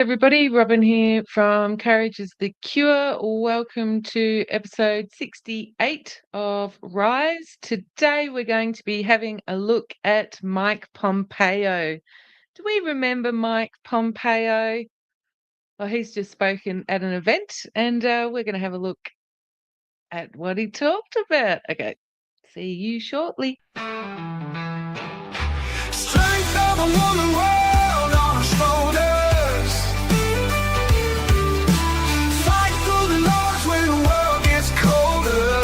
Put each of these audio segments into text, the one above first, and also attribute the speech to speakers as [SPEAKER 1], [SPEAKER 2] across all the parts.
[SPEAKER 1] Everybody, Robin here from Courage is the Cure. Welcome to episode 68 of Rise. Today we're going to be having a look at Mike Pompeo. Do we remember Mike Pompeo? Well, he's just spoken at an event and we're going to have a look at what he talked about. Okay, see you shortly.
[SPEAKER 2] Strength of a woman world on her shoulders. Fight through the noise when the world gets colder.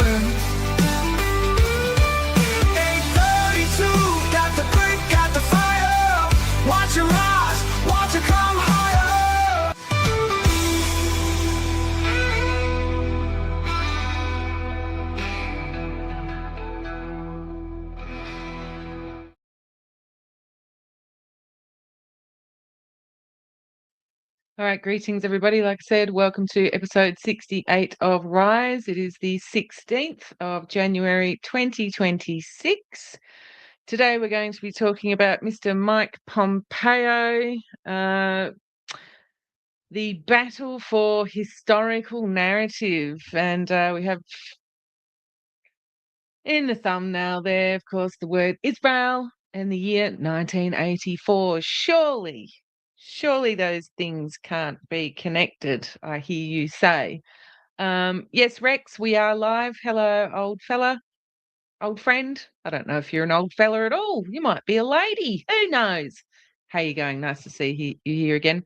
[SPEAKER 2] 832, got the grit, got the fire. Watch her rise, watch her come higher.
[SPEAKER 1] All right, greetings, everybody. Like I said, welcome to episode 68 of Rise. It is the 16th of January 2026. Today, we're going to be talking about Mr. Mike Pompeo, the battle for historical narrative. And we have in the thumbnail there, of course, the word Israel and the year 1984. Surely those things can't be connected, I hear you say. Yes, Rex, we are live. Hello, old fella, old friend. I don't know if you're an old fella at all. You might be a lady. Who knows? How you going? Nice to see you here again.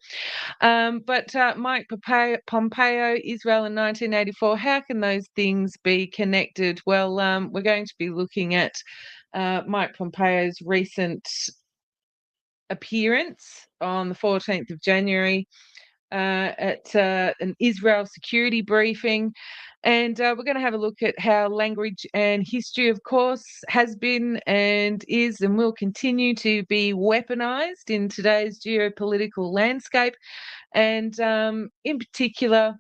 [SPEAKER 1] But Mike Pompeo, Israel in 1984, how can those things be connected? Well, we're going to be looking at Mike Pompeo's recent appearance on the 14th of January at an Israel security briefing. And we're going to have a look at how language and history, of course, has been and is and will continue to be weaponized in today's geopolitical landscape. And in particular,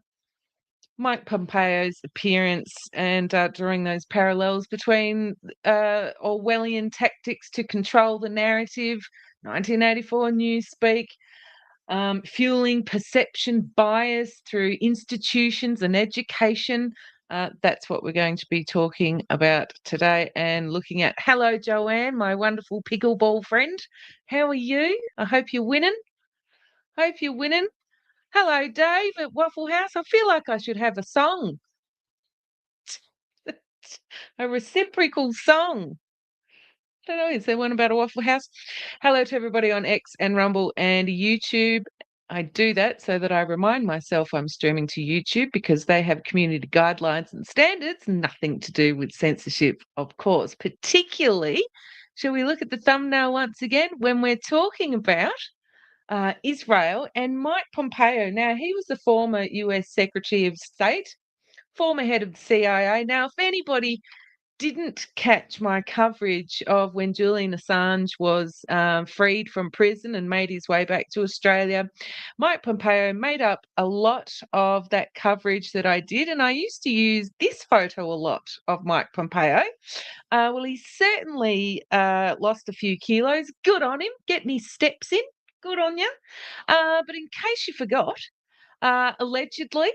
[SPEAKER 1] Mike Pompeo's appearance and drawing those parallels between Orwellian tactics to control the narrative, 1984 Newspeak, fueling perception bias through institutions and education. That's what we're going to be talking about today and looking at. Hello, Joanne, my wonderful pickleball friend. How are you? I hope you're winning. Hello, Dave at Waffle House. I feel like I should have a song. A reciprocal song. I don't know, is there one about a Waffle House? Hello to everybody on X and Rumble and YouTube. I do that so that I remind myself I'm streaming to YouTube because they have community guidelines and standards, nothing to do with censorship, of course. Particularly, shall we look at the thumbnail once again, when we're talking about Israel and Mike Pompeo. Now, he was the former US Secretary of State, former head of the CIA. Now, if anybody didn't catch my coverage of when Julian Assange was freed from prison and made his way back to Australia, Mike Pompeo made up a lot of that coverage that I did, and I used to use this photo a lot of Mike Pompeo. Well, he certainly lost a few kilos. Good on him, getting his steps in. Good on you. But in case you forgot, allegedly,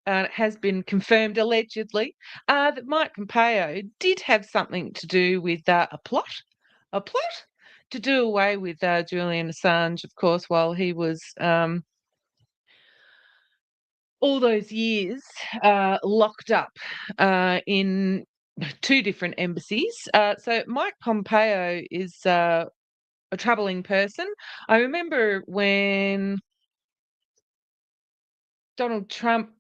[SPEAKER 1] it has been confirmed allegedly that Mike Pompeo did have something to do with a plot to do away with Julian Assange, of course, while he was all those years locked up in two different embassies. So Mike Pompeo is a troubling person. I remember when Donald Trump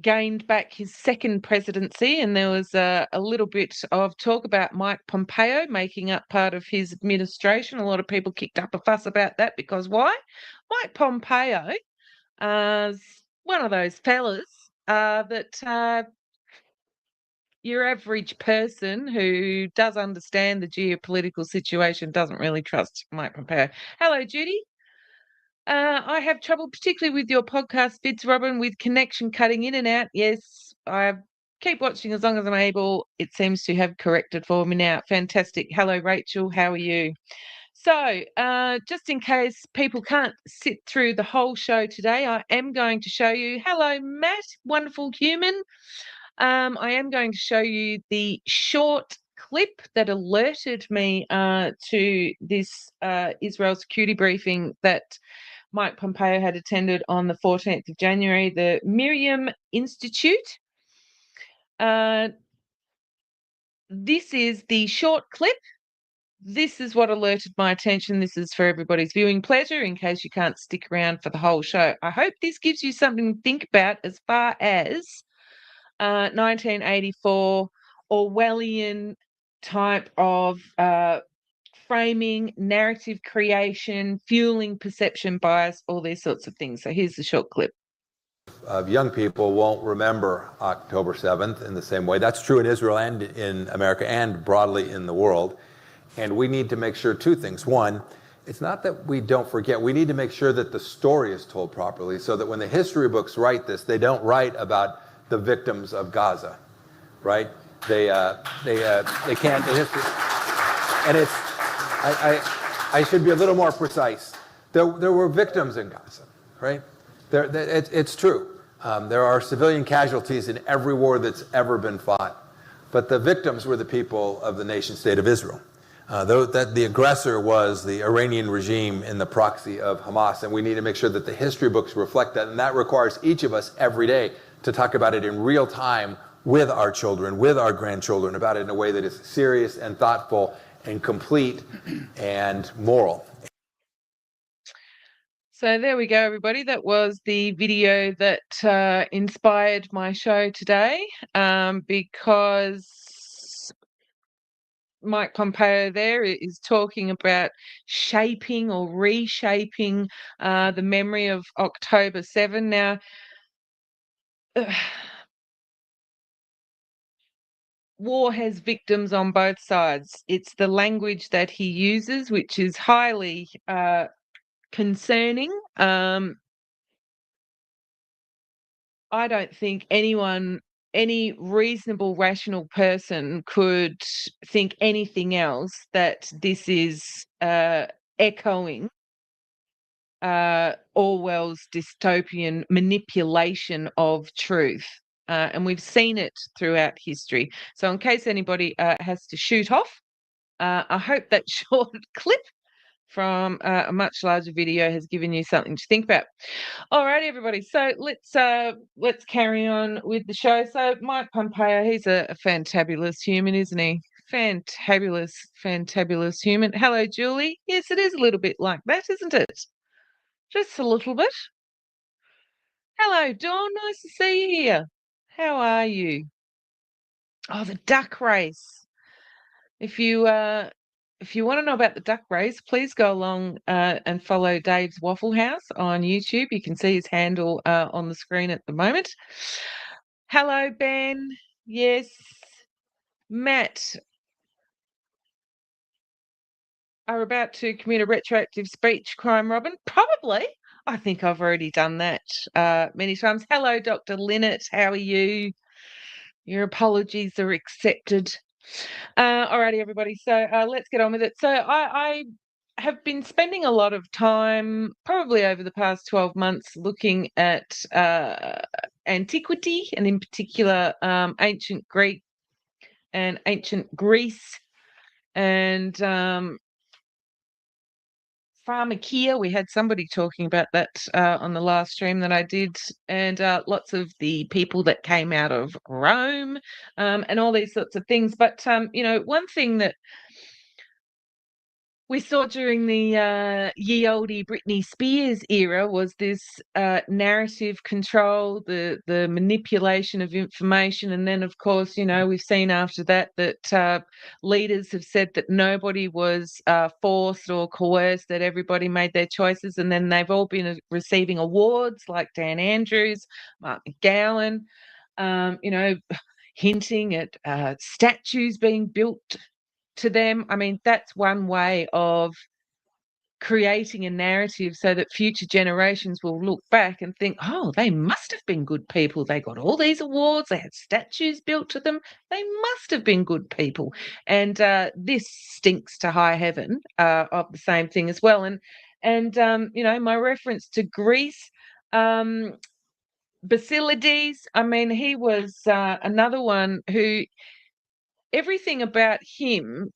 [SPEAKER 1] gained back his second presidency, and there was a little bit of talk about Mike Pompeo making up part of his administration. A lot of people kicked up a fuss about that because why? Mike Pompeo is one of those fellas that your average person who does understand the geopolitical situation doesn't really trust Mike Pompeo. Hello, Judy. I have trouble, particularly with your podcast vids, Robin, with connection cutting in and out. Yes, I keep watching as long as I'm able. It seems to have corrected for me now. Fantastic. Hello, Rachel. How are you? So, just in case people can't sit through the whole show today, I am going to show you. Hello, Matt, wonderful human. I am going to show you the short clip that alerted me to this Israel security briefing that Mike Pompeo had attended on the 14th of January, the Miryam Institute. This is the short clip. This is what alerted my attention. This is for everybody's viewing pleasure in case you can't stick around for the whole show. I hope this gives you something to think about as far as 1984 Orwellian type of framing, narrative creation, fueling perception bias, all these sorts of things. So here's the short clip.
[SPEAKER 3] Young people won't remember October 7th in the same way. That's true in Israel and in America and broadly in the world. And we need to make sure two things. One, it's not that we don't forget. We need to make sure that the story is told properly so that when the history books write this, they don't write about the victims of Gaza, right? They can't. The history, and it's. I should be a little more precise. There were victims in Gaza, right? It's true. There are civilian casualties in every war that's ever been fought, but the victims were the people of the nation state of Israel. The aggressor was the Iranian regime in the proxy of Hamas, and we need to make sure that the history books reflect that, and that requires each of us every day to talk about it in real time with our children, with our grandchildren, about it in a way that is serious and thoughtful and complete and moral.
[SPEAKER 1] So there we go, everybody. That was the video that inspired my show today, because Mike Pompeo there is talking about shaping or reshaping the memory of October 7. Now, war has victims on both sides. It's the language that he uses, which is highly concerning. I don't think any reasonable, rational person could think anything else that this is echoing Orwell's dystopian manipulation of truth. And we've seen it throughout history. So in case anybody has to shoot off, I hope that short clip from a much larger video has given you something to think about. All right, everybody. So let's carry on with the show. So Mike Pompeo, he's a fantabulous human, isn't he? Fantabulous human. Hello, Julie. Yes, it is a little bit like that, isn't it? Just a little bit. Hello, Dawn. Nice to see you here. How are you? Oh, the duck race. If you want to know about the duck race, please go along and follow Dave's Waffle House on YouTube. You can see his handle on the screen at the moment. Hello, Ben. Yes. Matt. Are about to commit a retroactive speech crime, Robin? Probably. I think I've already done that many times. Hello, Dr. Linnett. How are you? Your apologies are accepted. Alrighty, everybody. So let's get on with it. So I have been spending a lot of time, probably over the past 12 months, looking at antiquity, and in particular ancient Greek and ancient Greece, and pharmakia. We had somebody talking about that on the last stream that I did, and lots of the people that came out of Rome, and all these sorts of things. But one thing that we saw during the ye olde Britney Spears era was this narrative control, the manipulation of information, and then of course we've seen after that leaders have said that nobody was forced or coerced, that everybody made their choices, and then they've all been receiving awards like Dan Andrews, Mark McGowan, hinting at statues being built to them. I mean, that's one way of creating a narrative so that future generations will look back and think, oh, they must have been good people. They got all these awards. They had statues built to them. They must have been good people. And this stinks to high heaven of the same thing as well. And my reference to Greece, Basilides, I mean, he was another one who everything about him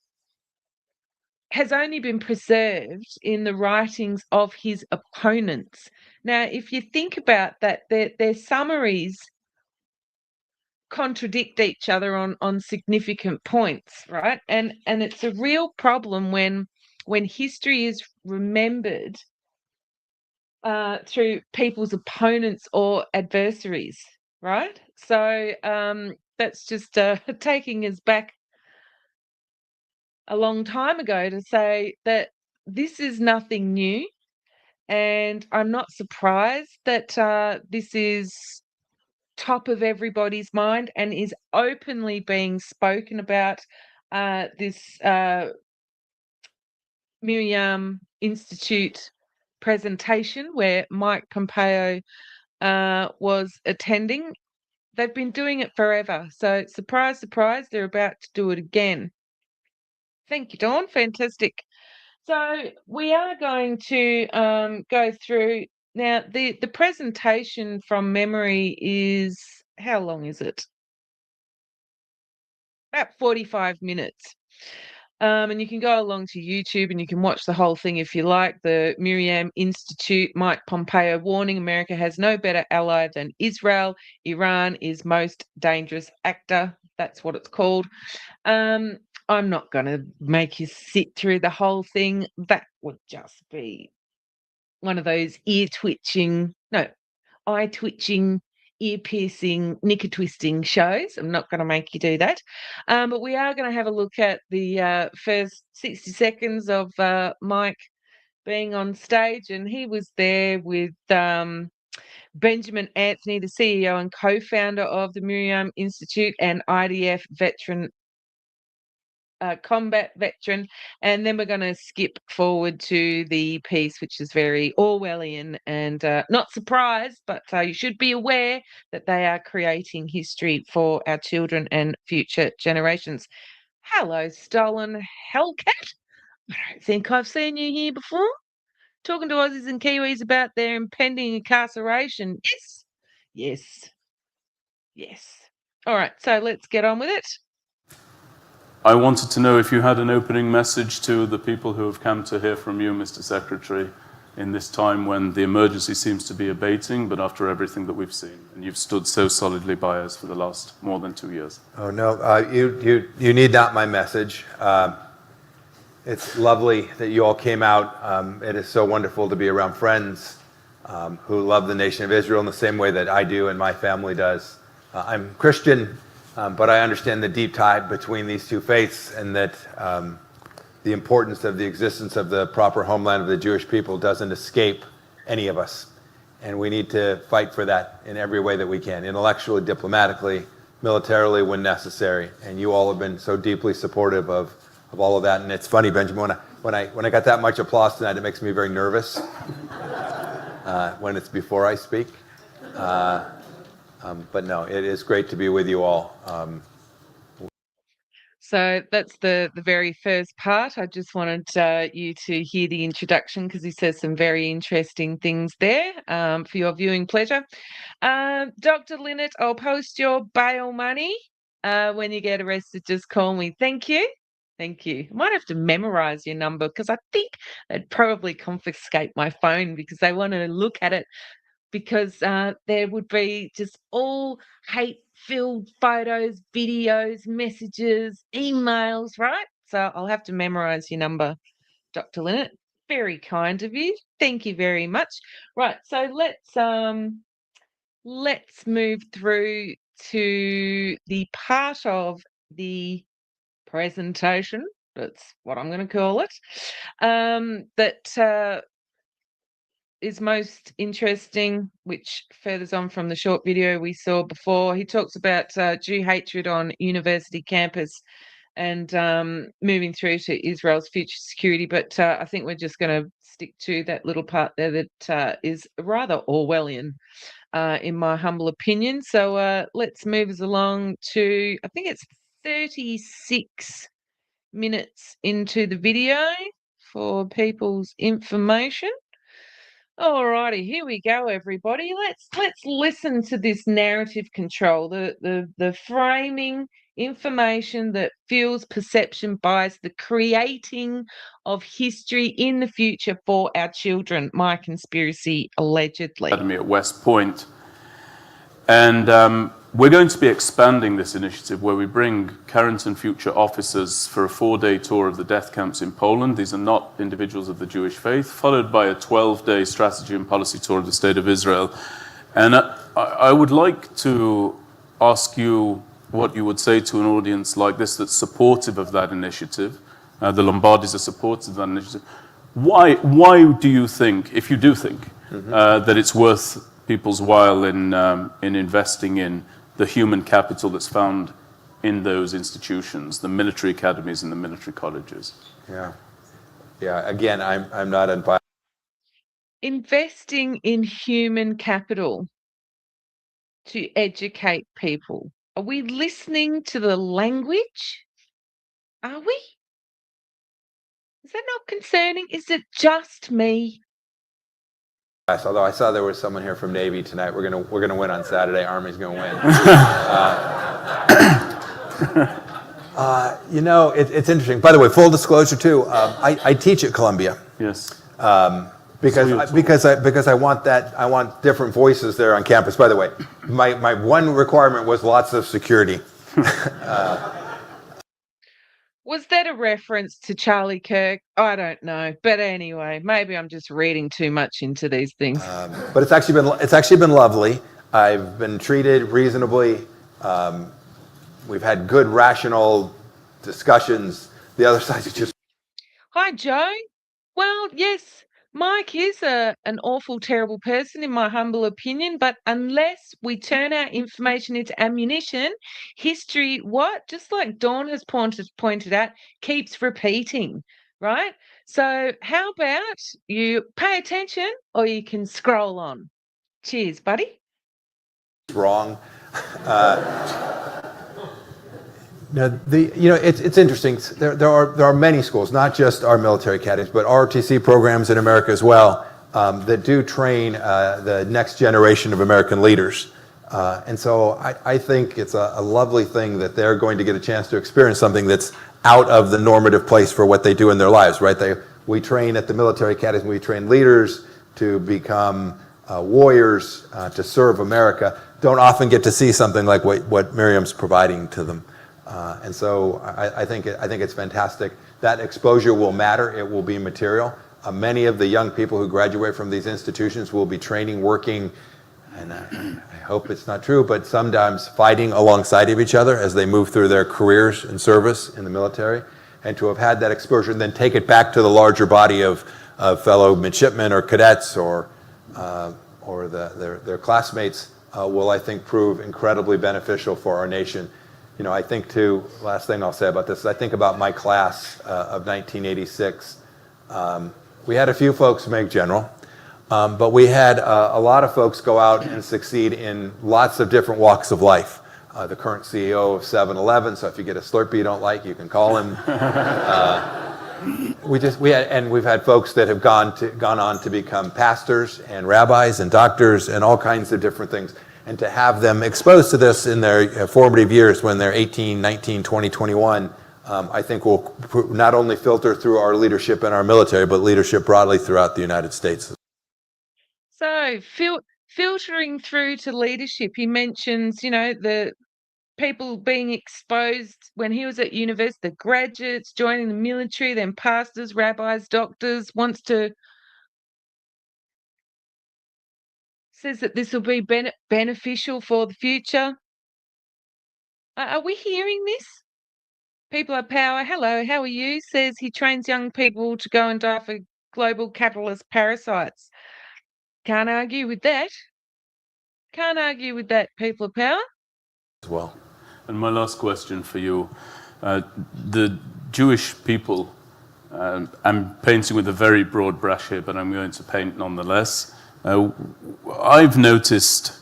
[SPEAKER 1] has only been preserved in the writings of his opponents. Now, if you think about that, their summaries contradict each other on significant points, right? And it's a real problem when history is remembered through people's opponents or adversaries, right? So that's just taking us back a long time ago to say that this is nothing new, and I'm not surprised that this is top of everybody's mind and is openly being spoken about. This Miryam Institute presentation where Mike Pompeo was attending. They've been doing it forever, so surprise, surprise, they're about to do it again. Thank you, Dawn. Fantastic. So we are going to go through now. The presentation from memory is, how long is it? About 45 minutes. And you can go along to YouTube and you can watch the whole thing if you like. The Miryam Institute, Mike Pompeo warning America has no better ally than Israel. Iran is most dangerous actor. That's what it's called. I'm not going to make you sit through the whole thing. That would just be one of those eye-twitching, ear-piercing, knicker-twisting shows. I'm not going to make you do that. But we are going to have a look at the first 60 seconds of Mike being on stage, and he was there with Benjamin Anthony, the CEO and co-founder of the Miryam Institute, and IDF veteran, combat veteran. And then we're going to skip forward to the piece, which is very Orwellian, and not surprised, but you should be aware that they are creating history for our children and future generations. Hello, stolen hellcat. I don't think I've seen you here before. Talking to Aussies and Kiwis about their impending incarceration. Yes. Yes. Yes. All right, so let's get on with it.
[SPEAKER 4] I wanted to know if you had an opening message to the people who have come to hear from you, Mr. Secretary, in this time when the emergency seems to be abating, but after everything that we've seen, and you've stood so solidly by us for the last more than 2 years.
[SPEAKER 3] Oh, no, you need not my message. It's lovely that you all came out. It is so wonderful to be around friends who love the nation of Israel in the same way that I do and my family does. I'm Christian, but I understand the deep tie between these two faiths, and that the importance of the existence of the proper homeland of the Jewish people doesn't escape any of us. And we need to fight for that in every way that we can, intellectually, diplomatically, militarily when necessary. And you all have been so deeply supportive of all of that. And it's funny, Benjamin, when I got that much applause tonight, it makes me very nervous when it's before I speak. But no, it is great to be with you all.
[SPEAKER 1] So that's the very first part. I just wanted you to hear the introduction because he says some very interesting things there for your viewing pleasure. Dr. Linnett, I'll post your bail money. When you get arrested, just call me. Thank you. Thank you. I might have to memorize your number because I think they'd probably confiscate my phone because they want to look at it, because there would be just all hate-filled photos, videos, messages, emails, right? So I'll have to memorize your number, Dr. Linnett. Very kind of you. Thank you very much. Right, so let's move through to the part of the presentation, that's what I'm going to call it, that is most interesting, which furthers on from the short video we saw before. He talks about Jew hatred on university campus and moving through to Israel's future security. But I think we're just going to stick to that little part there that is rather Orwellian, in my humble opinion. So let's move us along to, I think it's 36 minutes into the video for people's information. Alrighty, here we go, everybody. Let's listen to this narrative control, the framing, information that fuels perception bias, the creating of history in the future for our children. My conspiracy, allegedly.
[SPEAKER 4] Academy at West Point. And we're going to be expanding this initiative where we bring current and future officers for a 4-day tour of the death camps in Poland. These are not individuals of the Jewish faith, followed by a 12-day strategy and policy tour of the State of Israel. And I would like to ask you what you would say to an audience like this that's supportive of that initiative. The Lombardis are supportive of that initiative. Why do you think, if you do think, that it's worth people's while in investing in the human capital that's found in those institutions, the military academies and the military colleges?
[SPEAKER 3] Yeah. Again, I'm not unbiased.
[SPEAKER 1] Investing in human capital to educate people. Are we listening to the language? Are we? Is that not concerning? Is it just me?
[SPEAKER 3] Although I saw there was someone here from Navy tonight. We're gonna win on Saturday. Army's gonna win. It's interesting. By the way, full disclosure too. I teach at Columbia.
[SPEAKER 4] Yes.
[SPEAKER 3] Because I want different voices there on campus. By the way, my one requirement was lots of security.
[SPEAKER 1] Was that a reference to Charlie Kirk? I don't know. But anyway, maybe I'm just reading too much into these things.
[SPEAKER 3] But it's actually been lovely. I've been treated reasonably. We've had good, rational discussions. The other side is just...
[SPEAKER 1] Hi, Joe. Well, yes, Mike is an awful, terrible person, in my humble opinion. But unless we turn our information into ammunition, history, just like Dawn has pointed out, keeps repeating, right? So how about you pay attention, or you can scroll on. Cheers, buddy.
[SPEAKER 3] Wrong. It's interesting. There are many schools, not just our military academies, but ROTC programs in America as well, that do train the next generation of American leaders. And so I think it's a lovely thing that they're going to get a chance to experience something that's out of the normative place for what they do in their lives, right? We train at the military academies, we train leaders to become warriors, to serve America. Don't often get to see something like what Miryam's providing to them. And so I think it's fantastic. That exposure will matter. It will be material. Many of the young people who graduate from these institutions will be training, working, and I hope it's not true, but sometimes fighting alongside of each other as they move through their careers in service in the military. And to have had that exposure and then take it back to the larger body of fellow midshipmen or cadets or their classmates will, I think, prove incredibly beneficial for our nation. I think too, last thing I'll say about this, I think about my class of 1986. We had a few folks make general, but we had a lot of folks go out and succeed in lots of different walks of life. The current CEO of 7-Eleven, so if you get a Slurpee you don't like, you can call him. We've had folks that have gone on to become pastors and rabbis and doctors and all kinds of different things. And to have them exposed to this in their formative years when they're 18, 19, 20, 21, I think will not only filter through our leadership in our military, but leadership broadly throughout the United States.
[SPEAKER 1] So filtering through to leadership, he mentions, the people being exposed when he was at university, the graduates joining the military, then pastors, rabbis, doctors, says that this will be beneficial for the future. Are we hearing this? People of power, hello, how are you? Says he trains young people to go and die for global capitalist parasites. Can't argue with that. Can't argue with that, people of power.
[SPEAKER 4] As well. And my last question for you. The Jewish people, I'm painting with a very broad brush here, but I'm going to paint nonetheless. I've noticed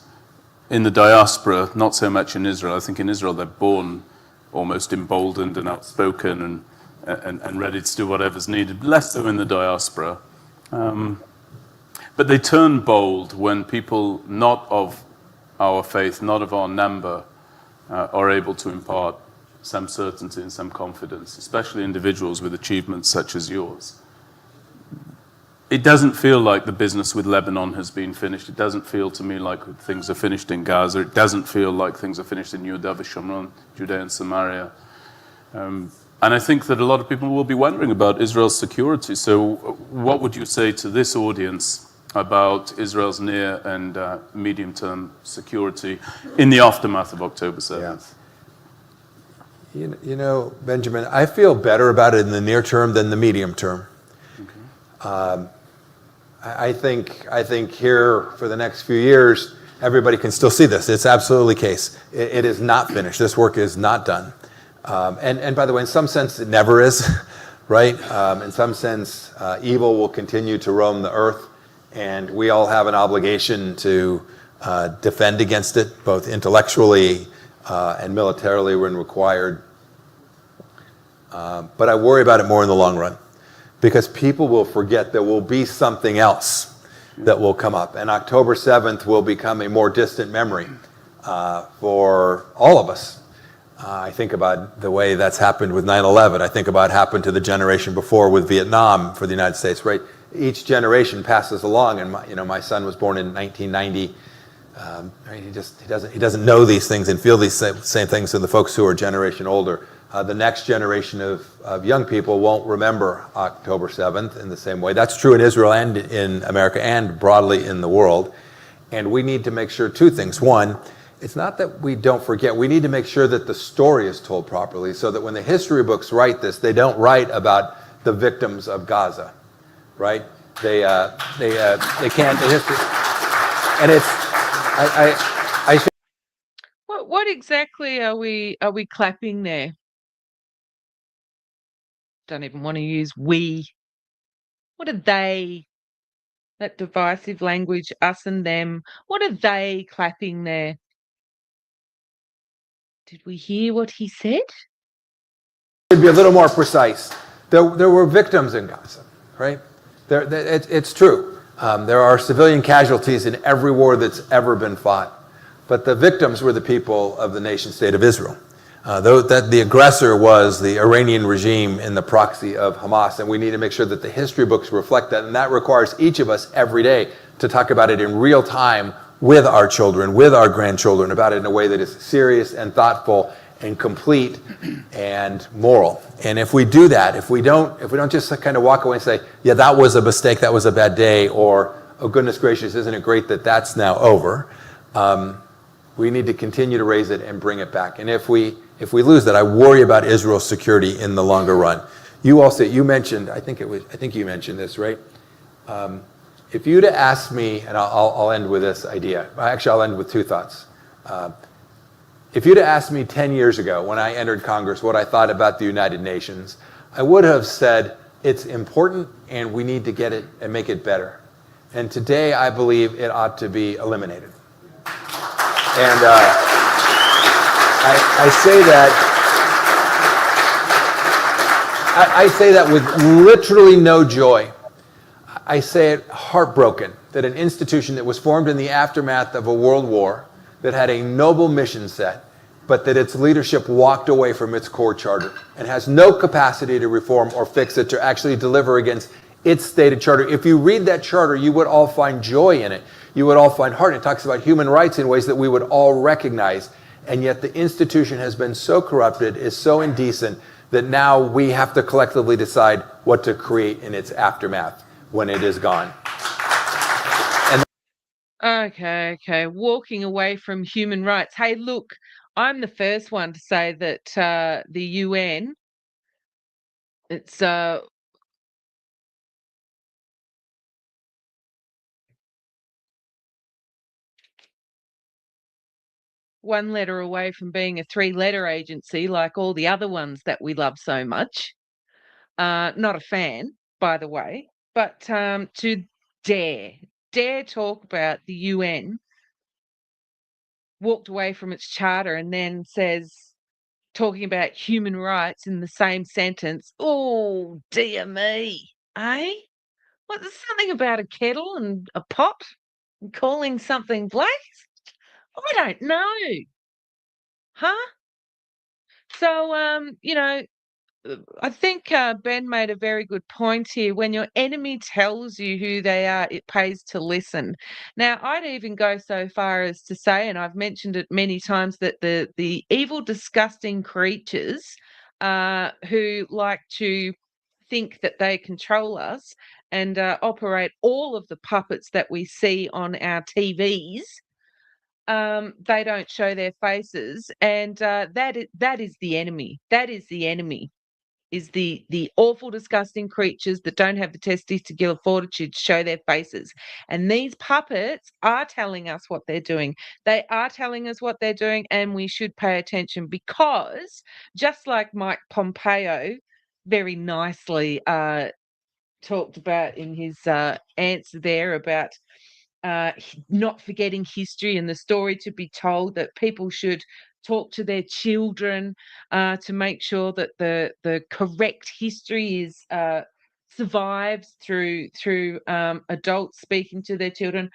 [SPEAKER 4] in the diaspora, not so much in Israel. I think in Israel they're born almost emboldened and outspoken and ready to do whatever's needed, less so in the diaspora. But they turn bold when people not of our faith, not of our number, are able to impart some certainty and some confidence, especially individuals with achievements such as yours. It doesn't feel like the business with Lebanon has been finished. It doesn't feel to me like things are finished in Gaza. It doesn't feel like things are finished in Yehuda v'Shomron, Judea and Samaria. And I think that a lot of people will be wondering about Israel's security. So what would you say to this audience about Israel's near and medium-term security in the aftermath of October 7th?
[SPEAKER 3] Yeah. You know, Benjamin, I feel better about it in the near term than the medium term. Okay. I think here for the next few years, everybody can still see this. It's absolutely the case. It is not finished. This work is not done. And by the way, in some sense, it never is, right? In some sense, evil will continue to roam the earth, and we all have an obligation to defend against it, both intellectually and militarily when required. But I worry about it more in the long run, because people will forget there will be something else that will come up. And October 7th will become a more distant memory for all of us. I think about the way that's happened with 9/11. I think about what happened to the generation before with Vietnam for the United States, right? Each generation passes along, and my son was born in 1990. He doesn't know these things and feel these same things as the folks who are a generation older. The next generation of young people won't remember October 7th in the same way. That's true in Israel and in America and broadly in the world. And we need to make sure two things. One, it's not that we don't forget. We need to make sure that the story is told properly, so that when the history books write this, they don't write about the victims of Gaza, right? They can't. The history, and it's I think.
[SPEAKER 1] What exactly are we clapping there? Don't even want to use we. What are they? That divisive language, us and them. What are they clapping there? Did we hear what he said?
[SPEAKER 3] To be a little more precise, there were victims in Gaza, right? It's true. There are civilian casualties in every war that's ever been fought. But the victims were the people of the nation state of Israel. The aggressor was the Iranian regime in the proxy of Hamas, and we need to make sure that the history books reflect that, and that requires each of us every day to talk about it in real time with our children, with our grandchildren, about it in a way that is serious and thoughtful and complete and moral. And if we do that, if we don't just kind of walk away and say, yeah, that was a mistake, that was a bad day, or, oh goodness gracious, isn't it great that that's now over, we need to continue to raise it and bring it back. And if we lose that, I worry about Israel's security in the longer run. You mentioned, I think you mentioned this, right? If you'd have asked me, and I'll end with this idea. Actually, I'll end with two thoughts. If you'd have asked me 10 years ago when I entered Congress what I thought about the United Nations, I would have said it's important and we need to get it and make it better. And today I believe it ought to be eliminated. And I say that with literally no joy. I say it heartbroken that an institution that was formed in the aftermath of a world war, that had a noble mission set, but that its leadership walked away from its core charter and has no capacity to reform or fix it, to actually deliver against its stated charter. If you read that charter, you would all find joy in it. You would all find heart. It talks about human rights in ways that we would all recognize. And yet the institution has been so corrupted, is so indecent, that now we have to collectively decide what to create in its aftermath when it is gone.
[SPEAKER 1] Okay. Walking away from human rights. Hey, look, I'm the first one to say that the UN, it's one letter away from being a 3-letter agency like all the other ones that we love so much. Not a fan, by the way, but to dare talk about the UN, walked away from its charter and then says, talking about human rights in the same sentence, oh, dear me, eh? What, there's something about a kettle and a pot and calling something black? I don't know. Huh? So, I think Ben made a very good point here. When your enemy tells you who they are, it pays to listen. Now, I'd even go so far as to say, and I've mentioned it many times, that the evil, disgusting creatures who like to think that they control us and operate all of the puppets that we see on our TVs. They don't show their faces, and that is the enemy. That is the enemy. Is the awful, disgusting creatures that don't have the testicular fortitude to show their faces. And these puppets are telling us what they're doing. They are telling us what they're doing, and we should pay attention, because just like Mike Pompeo very nicely talked about in his answer there about not forgetting history and the story to be told, that people should talk to their children to make sure that the correct history is survives through adults speaking to their children.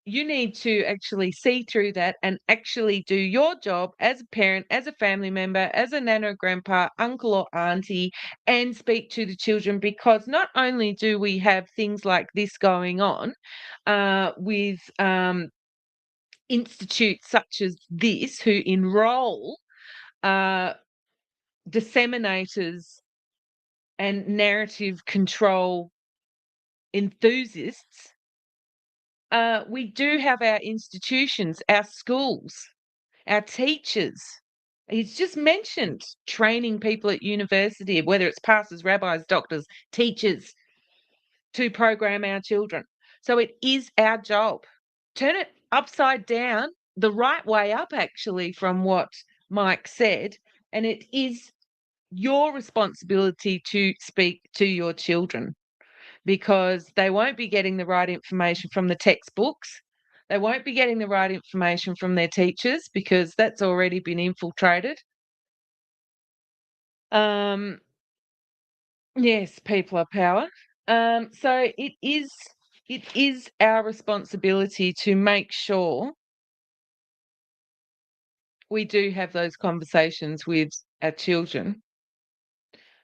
[SPEAKER 1] You need to actually see through that and actually do your job as a parent, as a family member, as a nana, grandpa, uncle or auntie, and speak to the children, because not only do we have things like this going on with institutes such as this who enroll disseminators and narrative control enthusiasts, we do have our institutions, our schools, our teachers. He's just mentioned training people at university, whether it's pastors, rabbis, doctors, teachers, to program our children. So it is our job. Turn it upside down, the right way up, actually, from what Mike said. And it is your responsibility to speak to your children, because they won't be getting the right information from the textbooks. They won't be getting the right information from their teachers, because that's already been infiltrated. Yes, people are power. So it is our responsibility to make sure we do have those conversations with our children,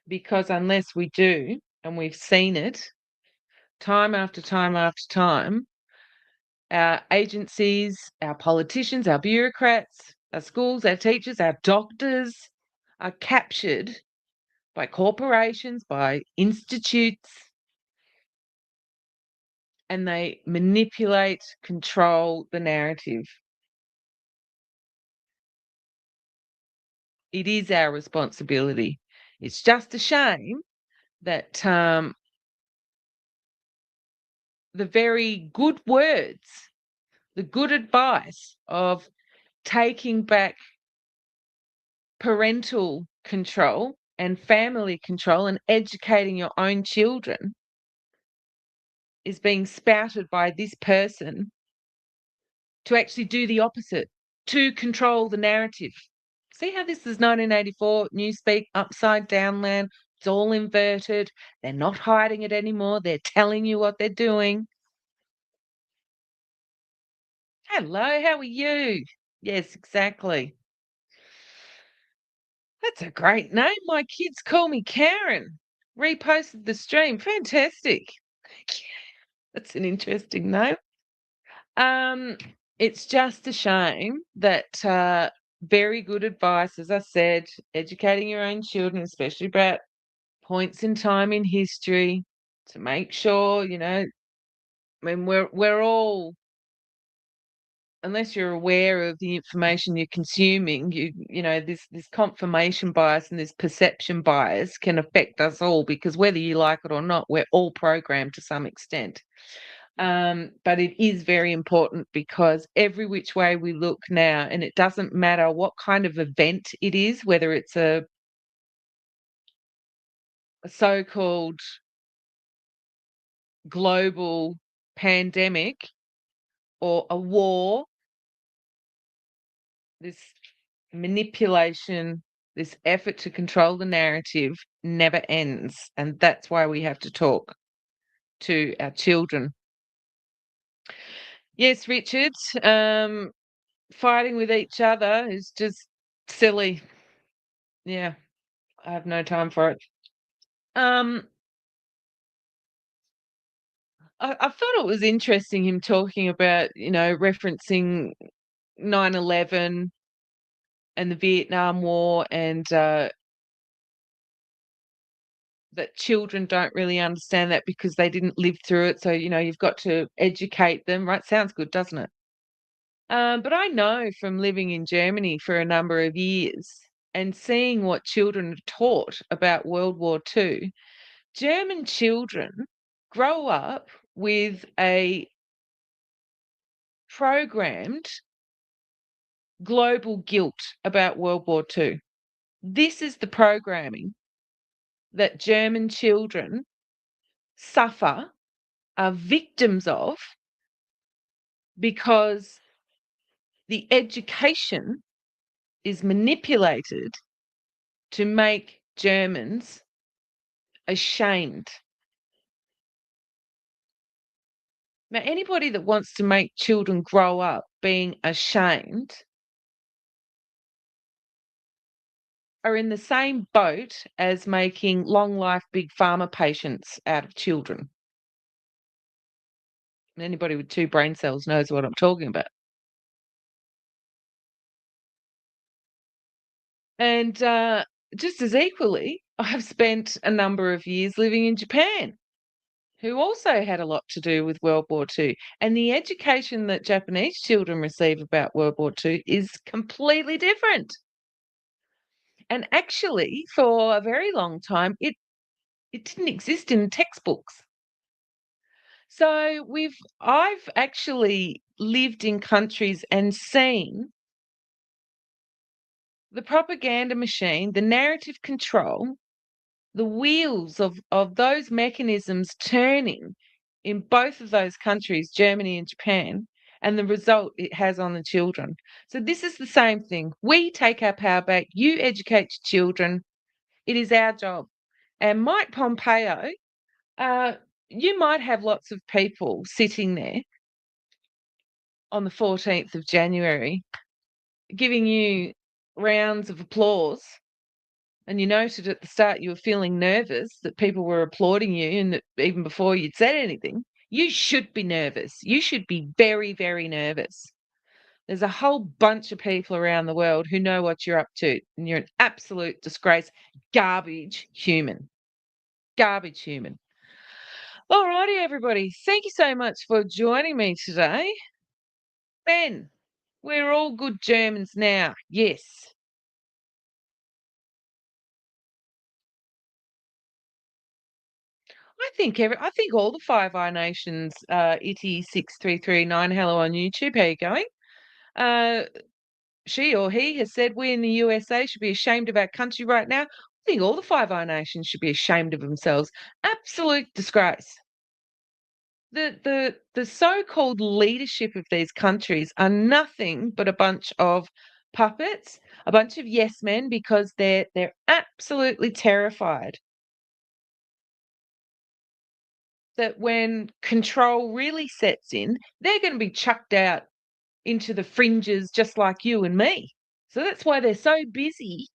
[SPEAKER 1] because unless we do, and we've seen it time after time after time, our agencies, our politicians, our bureaucrats, our schools, our teachers, our doctors are captured by corporations, by institutes, and they manipulate, control the narrative. It is our responsibility. It's just a shame that the very good words, the good advice of taking back parental control and family control and educating your own children is being spouted by this person to actually do the opposite, to control the narrative. See how this is 1984 Newspeak, upside down land? It's all inverted. They're not hiding it anymore. They're telling you what they're doing. Hello, how are you? Yes, exactly. That's a great name. My kids call me Karen. Reposted the stream. Fantastic. That's an interesting name. It's just a shame that very good advice, as I said, educating your own children, especially about points in time in history, to make sure, I mean, we're all, unless you're aware of the information you're consuming, this confirmation bias and this perception bias can affect us all, because whether you like it or not, we're all programmed to some extent. But it is very important because every which way we look now, and it doesn't matter what kind of event it is, whether it's a so-called global pandemic or a war, this manipulation, this effort to control the narrative never ends. And that's why we have to talk to our children. Yes, Richard, fighting with each other is just silly. Yeah, I have no time for it. I thought it was interesting him talking about, referencing 9/11 and the Vietnam War, and that children don't really understand that because they didn't live through it. So, you've got to educate them, right? Sounds good, doesn't it? But I know from living in Germany for a number of years and seeing what children are taught about World War II, German children grow up with a programmed global guilt about World War II. This is the programming that German children suffer, are victims of, because the education is manipulated to make Germans ashamed. Now, anybody that wants to make children grow up being ashamed are in the same boat as making long life big pharma patients out of children. Anybody with 2 brain cells knows what I'm talking about. And just as equally, I've spent a number of years living in Japan, who also had a lot to do with World War II. And the education that Japanese children receive about World War II is completely different. And actually, for a very long time, it didn't exist in textbooks. So I've actually lived in countries and seen the propaganda machine, the narrative control, the wheels of those mechanisms turning in both of those countries, Germany and Japan, and the result it has on the children. So this is the same thing. We take our power back. You educate your children. It is our job. And Mike Pompeo, you might have lots of people sitting there on the 14th of January giving you rounds of applause. And you noted at the start you were feeling nervous that people were applauding you, and that even before you'd said anything. You should be nervous. You should be very, very nervous. There's a whole bunch of people around the world who know what you're up to, and you're an absolute disgrace. Garbage human. Garbage human. All righty, everybody. Thank you so much for joining me today. Ben, we're all good Germans now. Yes. I think all the Five Eye Nations, Itty6339, hello on YouTube. How you going? She or he has said we in the USA should be ashamed of our country right now. I think all the Five Eye Nations should be ashamed of themselves. Absolute disgrace. The so-called leadership of these countries are nothing but a bunch of puppets, a bunch of yes men, because they're absolutely terrified that when control really sets in, they're going to be chucked out into the fringes just like you and me. So that's why they're so busy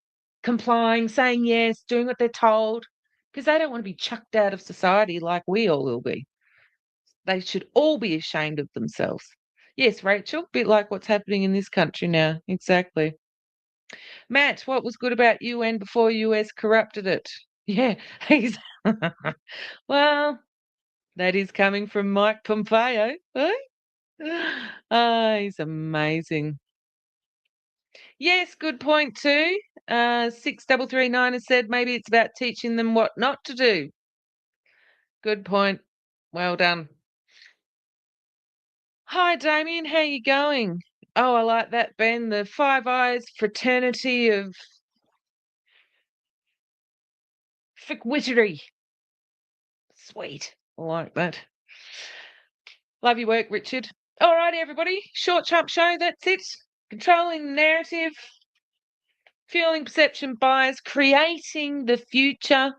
[SPEAKER 1] complying, saying yes, doing what they're told, because they don't want to be chucked out of society like we all will be. They should all be ashamed of themselves. Yes, Rachel, a bit like what's happening in this country now. Exactly. Matt, what was good about UN before US corrupted it? Yeah, well, that is coming from Mike Pompeo. Eh? He's amazing. Yes, good point too. 6339 has said maybe it's about teaching them what not to do. Good point. Well done. Hi, Damien. How you going? Oh, I like that, Ben. The Five Eyes fraternity of witchery. Sweet. I like that. Love your work, Richard. All righty, everybody. Short, sharp show. That's it. Controlling the narrative, fueling perception bias, creating the future,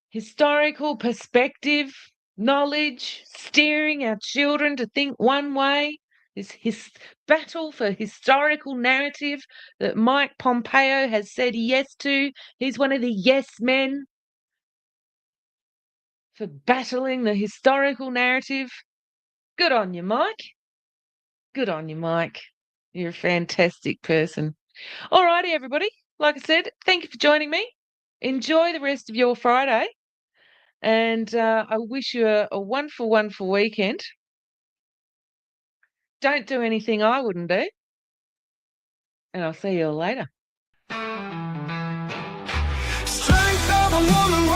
[SPEAKER 1] historical perspective, knowledge, steering our children to think one way. This battle for historical narrative that Mike Pompeo has said yes to. He's one of the yes men for battling the historical narrative. Good on you, Mike. Good on you, Mike. You're a fantastic person. All righty, everybody. Like I said, thank you for joining me. Enjoy the rest of your Friday. And I wish you a wonderful, wonderful weekend. Don't do anything I wouldn't do. And I'll see you all later.
[SPEAKER 2] Strength of a woman